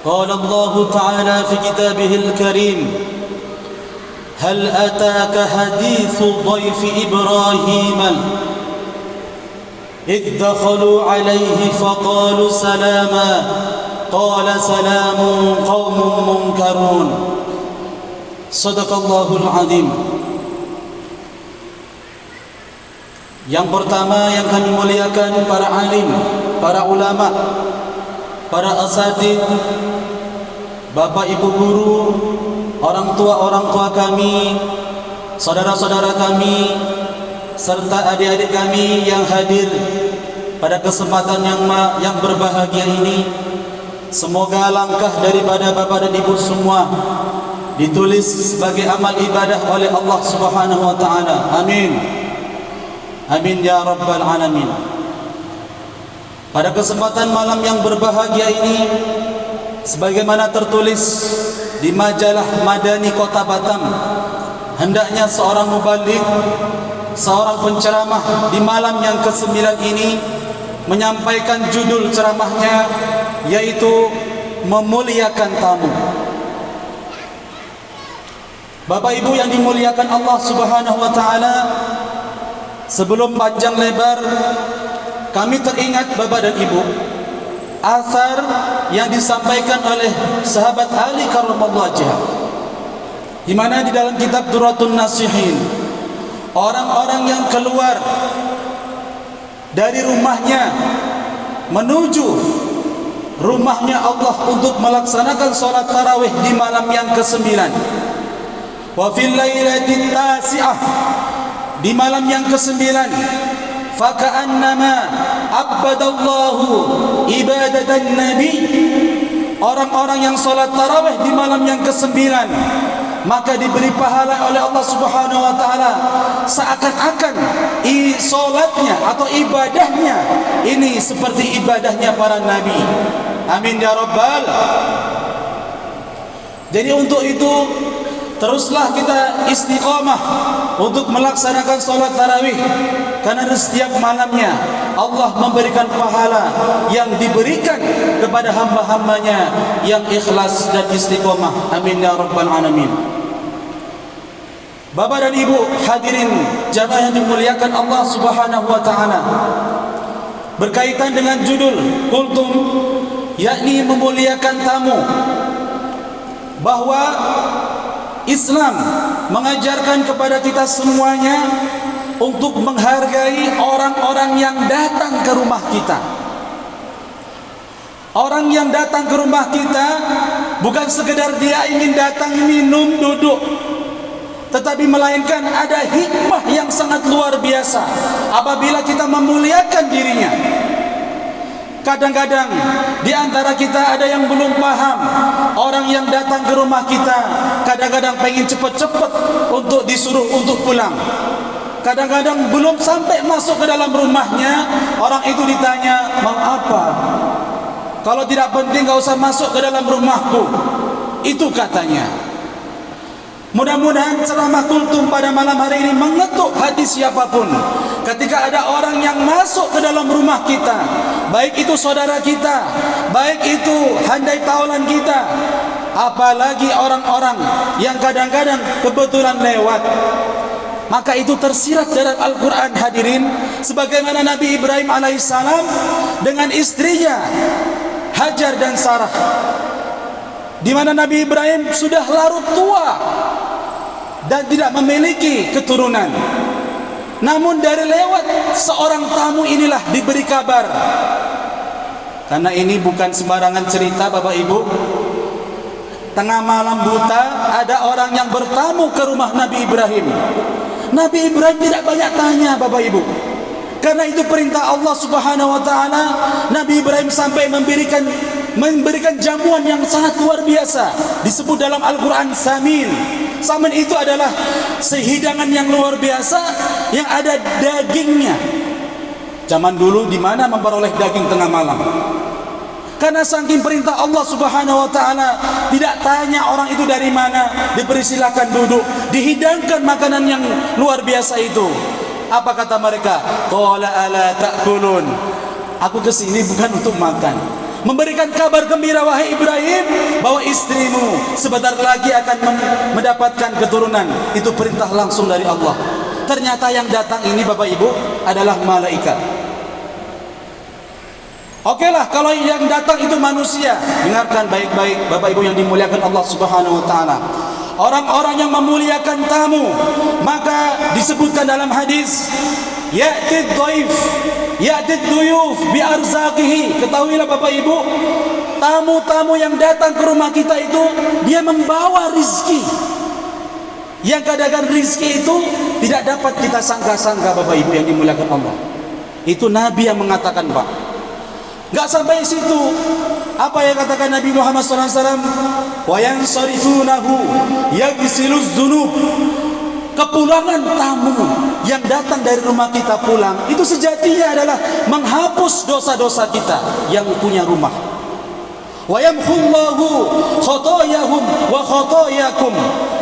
قال الله تعالى في كتابه الكريم هل أتاك حديث ضيف إبراهيم إذ دخلوا عليه فقالوا سلاما قال سلام قوم منكرون صدق الله العظيم. Yang pertama yang kami muliakan para alim, para ulama, para asatid, bapak ibu guru, orang tua kami, saudara-saudara kami, serta adik-adik kami yang hadir pada kesempatan yang berbahagia ini. Semoga langkah daripada bapak dan ibu semua ditulis sebagai amal ibadah oleh Allah Subhanahu wa taala. Amin. Amin ya rabbal alamin. Pada kesempatan malam yang berbahagia ini, sebagaimana tertulis di majalah Madani Kota Batam, hendaknya seorang mubaligh, seorang penceramah di malam yang ke-9 ini menyampaikan judul ceramahnya, yaitu memuliakan tamu. Bapak Ibu yang dimuliakan Allah Subhanahu wa taala, sebelum panjang lebar kami teringat Bapak dan Ibu asar yang disampaikan oleh sahabat Ali karramallahu wajhah, di mana di dalam kitab Duratun Nasihin, orang-orang yang keluar dari rumahnya menuju rumahnya Allah untuk melaksanakan sholat tarawih di malam yang ke-9, wa fil lailatit tasi'ah, di malam yang ke-9, faka'annama abadallahu ibadatan nabi, orang-orang yang salat tarawih di malam yang ke-9 maka diberi pahala oleh Allah Subhanahu wa taala seakan-akan salatnya atau ibadahnya ini seperti ibadahnya para nabi. Amin ya rabbal. Jadi untuk itu teruslah kita istiqamah untuk melaksanakan sholat tarawih, karena di setiap malamnya Allah memberikan pahala yang diberikan kepada hamba-hambanya yang ikhlas dan istiqamah. Amin ya rabbal alamin. Bapak dan Ibu hadirin jamaah yang dimuliakan Allah Subhanahu wa taala, berkaitan dengan judul kultum, yakni memuliakan tamu, bahwa Islam mengajarkan kepada kita semuanya untuk menghargai orang-orang yang datang ke rumah kita. Orang yang datang ke rumah kita bukan sekedar dia ingin datang minum duduk, tetapi melainkan ada hikmah yang sangat luar biasa apabila kita memuliakan dirinya. Kadang-kadang di antara kita ada yang belum paham, orang yang datang ke rumah kita kadang-kadang pengen cepat-cepat untuk disuruh untuk pulang. Kadang-kadang belum sampai masuk ke dalam rumahnya, orang itu ditanya, "Mau apa? Kalau tidak penting gak usah masuk ke dalam rumahku." Itu katanya. Mudah-mudahan ceramah kultum pada malam hari ini mengetuk hati siapapun. Ketika ada orang yang masuk ke dalam rumah kita, baik itu saudara kita, baik itu handai taulan kita, apalagi orang-orang yang kadang-kadang kebetulan lewat, maka itu tersirat dalam Al-Quran hadirin. Sebagaimana Nabi Ibrahim alaihissalam dengan istrinya Hajar dan Sarah, di mana Nabi Ibrahim sudah larut tua dan tidak memiliki keturunan, namun dari lewat seorang tamu inilah diberi kabar. Karena ini bukan sembarangan cerita Bapak Ibu. Tengah malam buta ada orang yang bertamu ke rumah Nabi Ibrahim. Nabi Ibrahim tidak banyak tanya Bapak Ibu, karena itu perintah Allah Subhanahu wa taala. Nabi Ibrahim sampai memberikan jamuan yang sangat luar biasa, disebut dalam Al-Quran samin. Samin itu adalah sehidangan yang luar biasa yang ada dagingnya. Zaman dulu di mana memperoleh daging tengah malam? Karena saking perintah Allah Subhanahu wa taala, tidak tanya orang itu dari mana, dipersilakan duduk, dihidangkan makanan yang luar biasa itu. Apa kata mereka? Qala ala ta'kulun. Aku kesini bukan untuk makan. Memberikan kabar gembira, wahai Ibrahim, bahwa istrimu sebentar lagi akan mendapatkan keturunan. Itu perintah langsung dari Allah. Ternyata yang datang ini Bapak Ibu adalah malaikat. Oke lah, kalau yang datang itu manusia. Dengarkan baik-baik Bapak Ibu yang dimuliakan Allah Subhanahu wa taala. Orang-orang yang memuliakan tamu, maka disebutkan dalam hadis, ya'tid dhaif, ya'tid duyuf bi arzaqihi. Ketahuilah Bapak Ibu, tamu-tamu yang datang ke rumah kita itu dia membawa rizki. Yang kadang-kadang rizki itu tidak dapat kita sangka-sangka Bapak Ibu yang dimuliakan Allah. Itu Nabi yang mengatakan, Pak. Enggak sampai situ. Apa yang katakan Nabi Muhammad SAW? Wa yansarifunahu yaghsiluz dzunub. Kepulangan tamu yang datang dari rumah kita pulang, itu sejatinya adalah menghapus dosa-dosa kita yang punya rumah. Wa yamhullahu khotoyahum wa khotoyakum.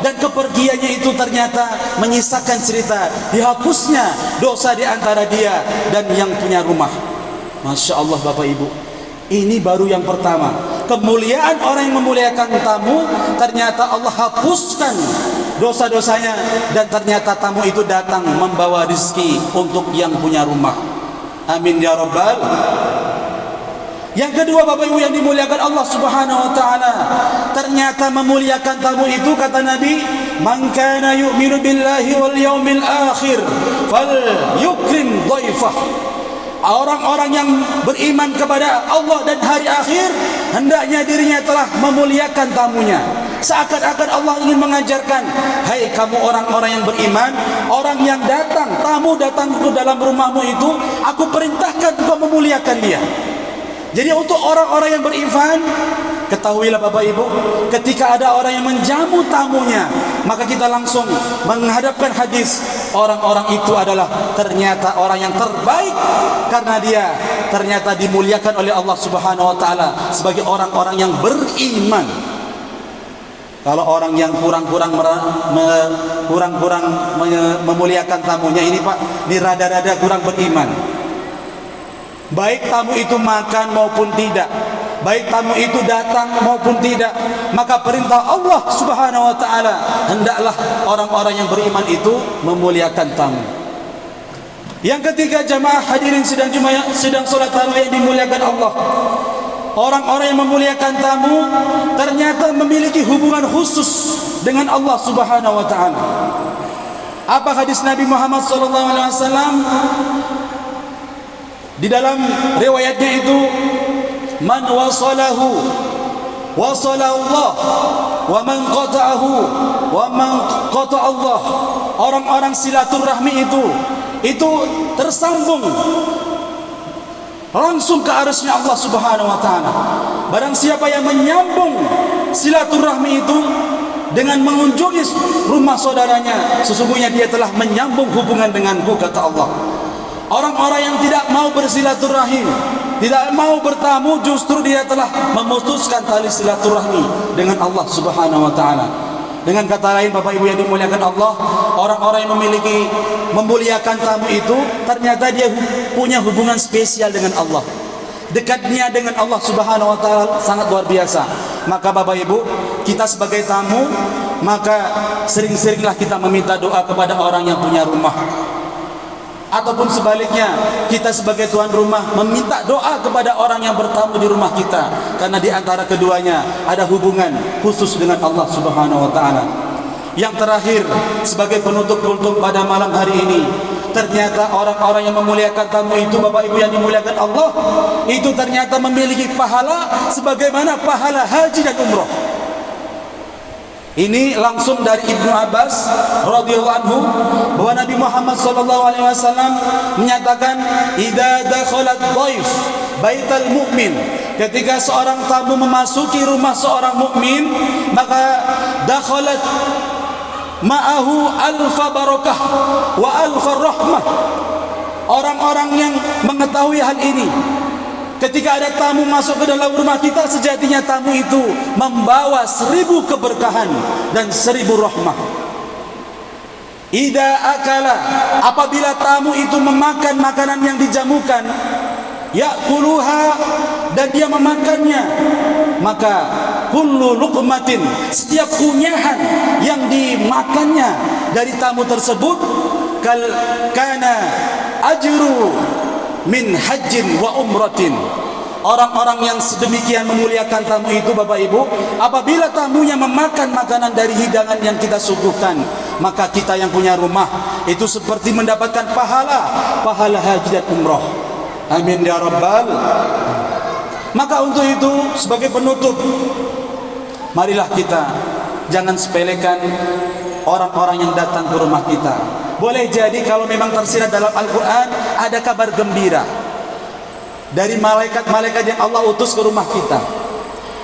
Dan kepergiannya itu ternyata menyisakan cerita dihapusnya dosa di antara dia dan yang punya rumah. Masya Allah Bapak Ibu, ini baru yang pertama. Kemuliaan orang yang memuliakan tamu, ternyata Allah hapuskan dosa-dosanya. Dan ternyata tamu itu datang membawa rezeki untuk yang punya rumah. Amin ya Rabbal. Yang kedua Bapak Ibu yang dimuliakan Allah Subhanahu wa taala, ternyata memuliakan tamu itu kata Nabi, man kana yu'minu billahi wal yaumil akhir fal yukrim dhaifah. Orang-orang yang beriman kepada Allah dan hari akhir, hendaknya dirinya telah memuliakan tamunya. Seakan-akan Allah ingin mengajarkan, hai kamu orang-orang yang beriman, orang yang datang, tamu datang ke dalam rumahmu itu, aku perintahkan untuk memuliakan dia. Jadi untuk orang-orang yang beriman, ketahuilah Bapak Ibu, ketika ada orang yang menjamu tamunya, maka kita langsung menghadapkan hadis, orang-orang itu adalah ternyata orang yang terbaik, karena dia ternyata dimuliakan oleh Allah Subhanahu wa taala sebagai orang-orang yang beriman. Kalau orang yang kurang-kurang memuliakan tamunya, ini Pak, ini rada-rada kurang beriman. Baik tamu itu makan maupun tidak, baik tamu itu datang maupun tidak, maka perintah Allah Subhanahu wa taala, hendaklah orang-orang yang beriman itu memuliakan tamu. Yang ketiga, jamaah hadirin sidang salat tarawih yang dimuliakan Allah, orang-orang yang memuliakan tamu ternyata memiliki hubungan khusus dengan Allah Subhanahu wa taala. Apa hadis Nabi Muhammad SAW? Di dalam riwayatnya itu, man wasalahu wasala Allah, wa man qata'ahu wa man qata'a Allah. Orang-orang silaturahmi itu tersambung langsung ke arasnya Allah Subhanahu wa taala. Barang siapa yang menyambung silaturahmi itu dengan mengunjungi rumah saudaranya, sesungguhnya dia telah menyambung hubungan denganku, kata Allah. Orang-orang yang tidak mau bersilaturahim, tidak mau bertamu, justru dia telah memutuskan tali silaturahmi dengan Allah Subhanahu wa taala. Dengan kata lain Bapak Ibu yang dimuliakan Allah, orang-orang yang memuliakan tamu itu ternyata dia punya hubungan spesial dengan Allah. Dekatnya dengan Allah Subhanahu wa taala sangat luar biasa. Maka Bapak Ibu, kita sebagai tamu, maka sering-seringlah kita meminta doa kepada orang yang punya rumah. Ataupun sebaliknya, kita sebagai tuan rumah meminta doa kepada orang yang bertamu di rumah kita, karena di antara keduanya ada hubungan khusus dengan Allah Subhanahu wa taala. Yang terakhir, sebagai penutup kultum pada malam hari ini, ternyata orang-orang yang memuliakan tamu itu, Bapak Ibu yang dimuliakan Allah, itu ternyata memiliki pahala sebagaimana pahala haji dan umrah. Ini langsung dari Ibnu Abbas radhiyallahu anhu, bahwa Nabi Muhammad SAW menyatakan, idza dakhalat dhaif baital mu'min, ketika seorang tamu memasuki rumah seorang mukmin, maka dakhalat ma'ahu alfa barakah wa alfa rahmah. Orang-orang yang mengetahui hal ini, ketika ada tamu masuk ke dalam rumah kita, sejatinya tamu itu membawa 1000 keberkahan dan 1000 rahmah. Idza akala, apabila tamu itu memakan makanan yang dijamukan, yakuluha, dan dia memakannya, maka kullu luqmatin, setiap kunyahan yang dimakannya dari tamu tersebut kana ajru min hajjin wa umratin. Orang-orang yang sedemikian memuliakan tamu itu, Bapak Ibu, apabila tamunya memakan makanan dari hidangan yang kita suguhkan, maka kita yang punya rumah itu seperti mendapatkan pahala haji dan umrah. Amin ya rabbal. Maka untuk itu, sebagai penutup, marilah kita jangan sepelekan orang-orang yang datang ke rumah kita. Boleh jadi kalau memang tersirat dalam Al-Quran ada kabar gembira dari malaikat-malaikat yang Allah utus ke rumah kita.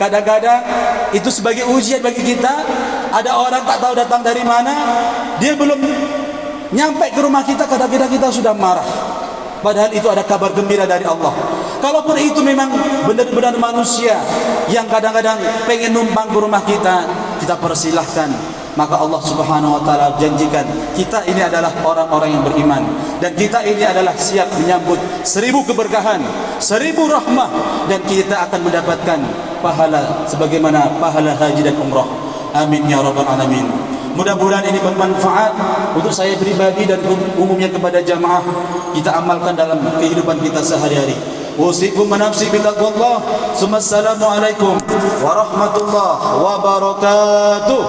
Kadang-kadang itu sebagai ujian bagi kita. Ada orang tak tahu datang dari mana, dia belum nyampe ke rumah kita, kadang-kadang kita sudah marah, padahal itu ada kabar gembira dari Allah. Kalaupun itu memang benar-benar manusia yang kadang-kadang pengen numpang ke rumah kita, kita persilahkan. Maka Allah Subhanahu wa taala janjikan kita ini adalah orang-orang yang beriman, dan kita ini adalah siap menyambut 1000 keberkahan, 1000 rahmah, dan kita akan mendapatkan pahala sebagaimana pahala haji dan umrah. Amin ya rabbal alamin. Mudah-mudahan ini bermanfaat untuk saya pribadi dan umumnya kepada jamaah. Kita amalkan dalam kehidupan kita sehari-hari. Usikum wa nafsi bitaqwallah. Assalamualaikum warahmatullahi wabarakatuh.